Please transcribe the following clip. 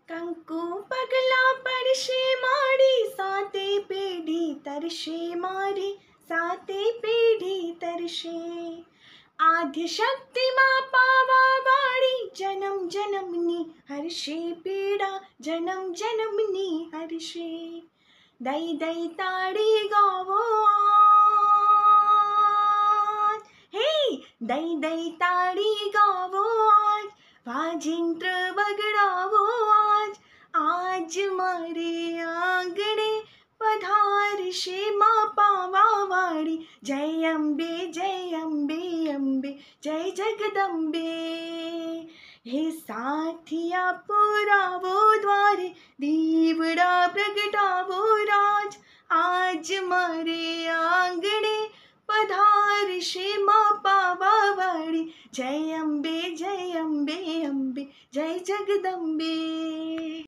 કંકુ પગલા પડશે મારી, સાતે પેઢી તરશે મારી, સાતે પેઢી તરશે. આદ્ય શક્તિમાં પાવા વાળી, જન્મ જન્મની હરશે પીડા, જન્મ જન્મની હરશે. દઈ દઈ તાળી ગાવો આજ, હે દઈ દઈ તાળી ગાવો આજ, વાજિંત્ર વગડાવો આજ. આજ મારે આંગણે પધારશે માં પાવા વાળી. જય અંબે અંબે, જય જગદંબે. હે સાથિયા પુરાવો દ્વારે, દીવડા પ્રગટાવો રાજ. આજ મારે આંગણે પધારશે માં પાવા વાળી. જય અંબે અંબે, જય જગદંબે.